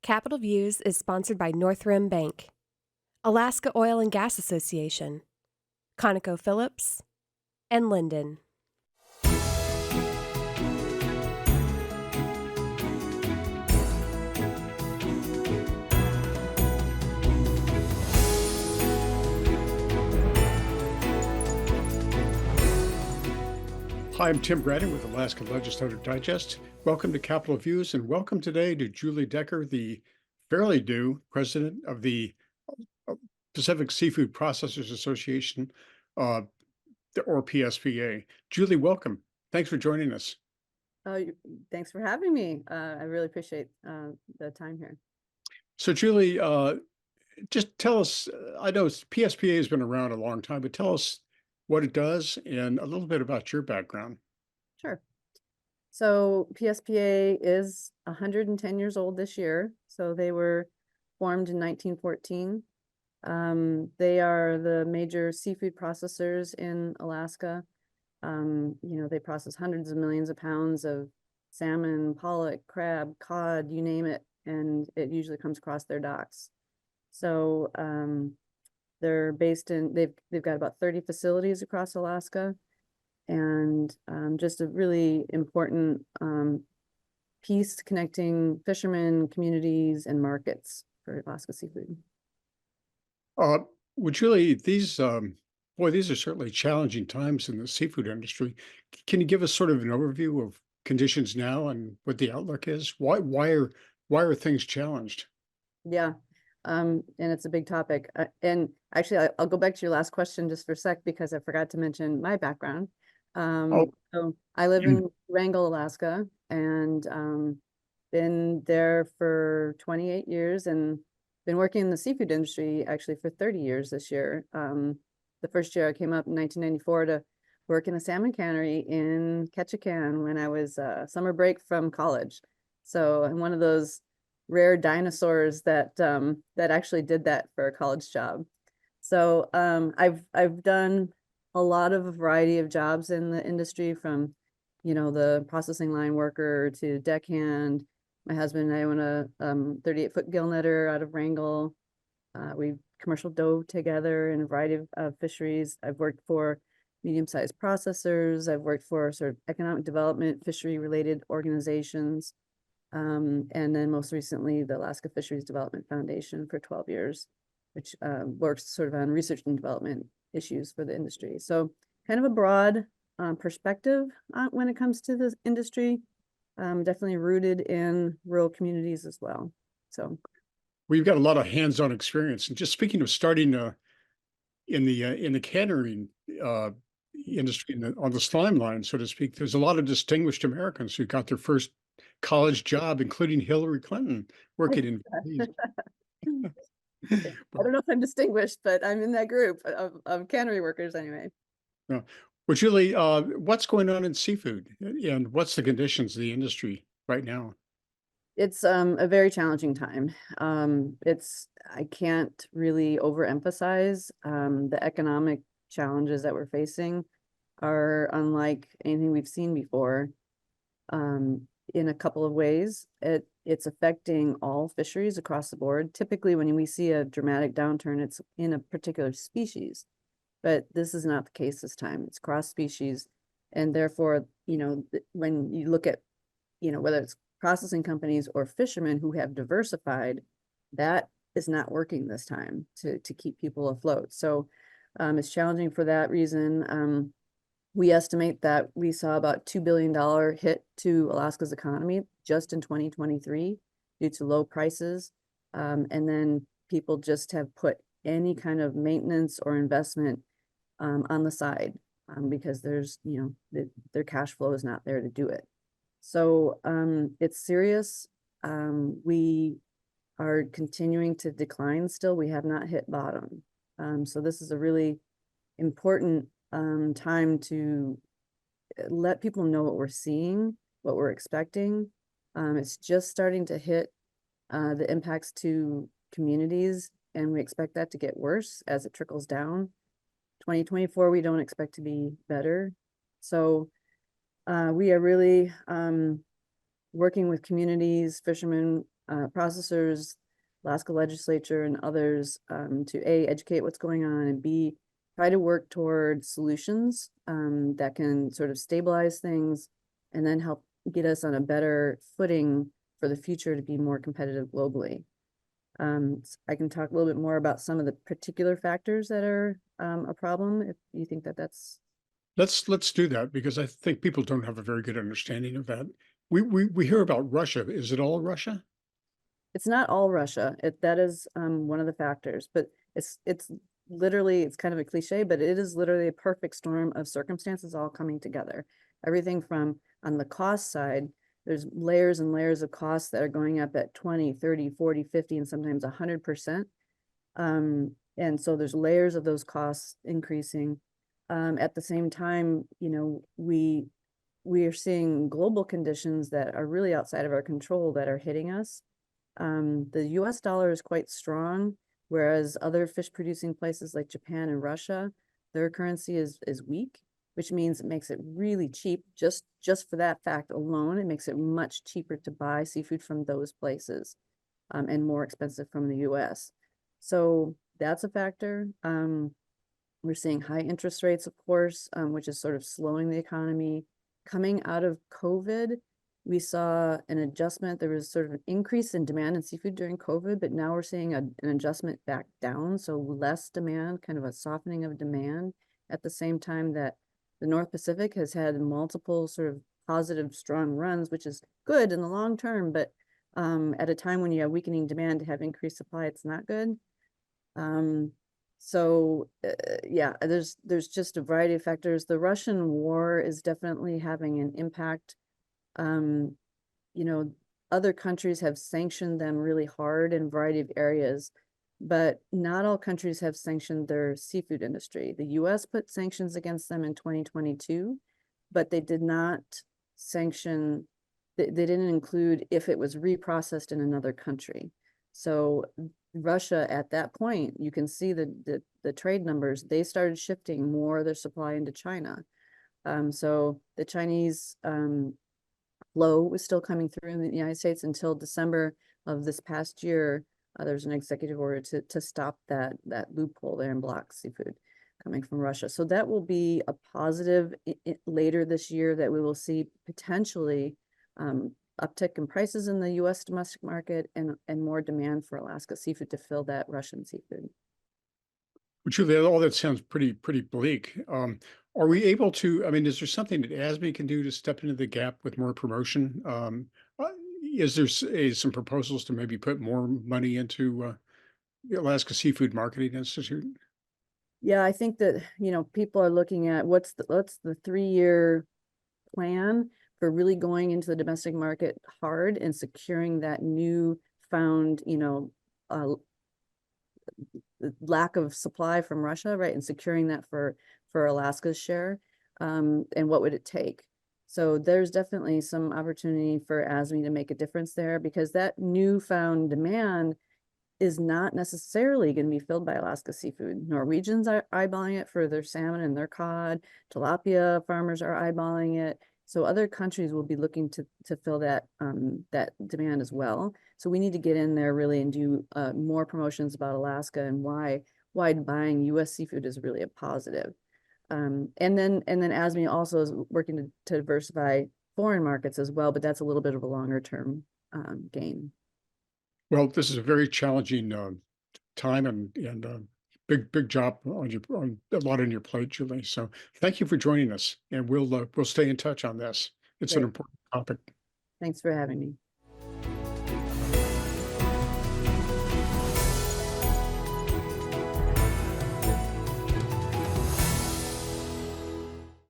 Capital Views is sponsored by Northrim Bank, Alaska Oil and Gas Association, ConocoPhillips, and Linden. Hi, I'm Tim Bradden with Alaska Legislative Digest. Welcome to Capitol Views, and welcome today to Julie Decker, the fairly new president of the Pacific Seafood Processors Association, uh, or PSPA. Julie, welcome. Thanks for joining us. Thanks for having me. I really appreciate the time here. So, Julie, just tell us, I know PSPA has been around a long time, but tell us what it does and a little bit about your background. Sure. So PSPA is 110 years old this year. So they were formed in 1914. They are the major seafood processors in Alaska. They process hundreds of millions of pounds of salmon, pollock, crab, cod, you name it, and it usually comes across their docks. So they're based in, they've got about 30 facilities across Alaska, and just a really important piece connecting fishermen, communities, and markets for Alaska seafood. Well, Julie, these are certainly challenging times in the seafood industry. Can you give us sort of an overview of conditions now and what the outlook is? Why are things challenged? Yeah, and it's a big topic. And actually, I'll go back to your last question just for a sec because I forgot to mention my background. So I live in Wrangell, Alaska, and been there for 28 years and been working in the seafood industry actually for 30 years this year. The first year I came up in 1994 to work in a salmon cannery in Ketchikan when I was summer break from college. So I'm one of those rare dinosaurs that that actually did that for a college job. So I've done a lot of a variety of jobs in the industry, from the processing line worker to deckhand. My husband and I own a 38-foot gill netter out of Wrangell. We commercial dove together in a variety of fisheries. I've worked for medium-sized processors. I've worked for sort of economic development, fishery-related organizations. And then most recently, the Alaska Fisheries Development Foundation for 12 years, which works sort of on research and development issues for the industry. So kind of a broad perspective when it comes to this industry, definitely rooted in rural communities as well. So We've got a lot of hands-on experience. And just speaking of starting in the cannery industry, on the slime line, so to speak, there's a lot of distinguished Americans who got their first college job, including Hillary Clinton, working in. I don't know if I'm distinguished, but I'm in that group of cannery workers anyway. Yeah. Well, Julie, what's going on in seafood and what's the conditions of the industry right now? It's a very challenging time. I can't really overemphasize the economic challenges that we're facing are unlike anything we've seen before. In a couple of ways, it's affecting all fisheries across the board. Typically, when we see a dramatic downturn, it's in a particular species, but this is not the case this time. It's cross species, and therefore, when you look at, whether it's processing companies or fishermen who have diversified, that is not working this time to keep people afloat. So it's challenging for that reason. We estimate that we saw about $2 billion hit to Alaska's economy just in 2023 due to low prices. And then people just have put any kind of maintenance or investment on the side because there's, their cash flow is not there to do it. So it's serious. We are continuing to decline still. We have not hit bottom. So this is a really important time to let people know what we're seeing, what we're expecting. It's just starting to hit the impacts to communities, and we expect that to get worse as it trickles down. 2024, we don't expect to be better. So we are really working with communities, fishermen, processors, Alaska legislature and others to A, educate what's going on, and B, try to work toward solutions that can sort of stabilize things and then help get us on a better footing for the future to be more competitive globally. I can talk a little bit more about some of the particular factors that are a problem if you think that that's. Let's do that because I think people don't have a very good understanding of that. We hear about Russia. Is it all Russia? It's not all Russia. That is one of the factors, but it's literally, it's kind of a cliche, but it is literally a perfect storm of circumstances all coming together. Everything from on the cost side, there's layers and layers of costs that are going up at 20, 30, 40, 50, and sometimes 100%. And so there's layers of those costs increasing. At the same time, you know, we are seeing global conditions that are really outside of our control that are hitting us. The US dollar is quite strong, whereas other fish producing places like Japan and Russia, their currency is weak, which means it makes it really cheap. Just for that fact alone, it makes it much cheaper to buy seafood from those places, and more expensive from the US. So that's a factor. We're seeing high interest rates, of course, which is sort of slowing the economy. Coming out of COVID, we saw an adjustment. There was sort of an increase in demand in seafood during COVID, but now we're seeing an adjustment back down. So less demand, kind of a softening of demand at the same time that the North Pacific has had multiple sort of positive, strong runs, which is good in the long term. But at a time when you have weakening demand to have increased supply, it's not good. So yeah, there's just a variety of factors. The Russian war is definitely having an impact. You know, other countries have sanctioned them really hard in a variety of areas, but not all countries have sanctioned their seafood industry. The US put sanctions against them in 2022, but they did not sanction, they didn't include if it was reprocessed in another country. So Russia at that point, you can see the trade numbers, they started shifting more of their supply into China. So the Chinese flow was still coming through in the United States until December of this past year. There's an executive order to stop that loophole there and block seafood coming from Russia. So that will be a positive later this year, that we will see potentially uptick in prices in the US domestic market and more demand for Alaska seafood to fill that Russian seafood. Well, Julie, all that sounds pretty bleak. Are we able to, I mean, is there something that ASME can do to step into the gap with more promotion? Is there some proposals to maybe put more money into the Alaska Seafood Marketing Institute? Yeah, I think that, you know, people are looking at what's the 3-year plan for really going into the domestic market hard and securing that new found, you know, lack of supply from Russia, right? And securing that for Alaska's share. And what would it take? So there's definitely some opportunity for ASME to make a difference there, because that newfound demand is not necessarily going to be filled by Alaska seafood. Norwegians are eyeballing it for their salmon and their cod. Tilapia farmers are eyeballing it. So other countries will be looking to fill that that demand as well. So we need to get in there really and do more promotions about Alaska and why buying U.S. seafood is really a positive. And then ASME also is working to diversify foreign markets as well, but that's a little bit of a longer term gain. Well, this is a very challenging time and big job on a lot on your plate, Julie. So thank you for joining us, and we'll stay in touch on this. It's an Great. important topic. Thanks for having me.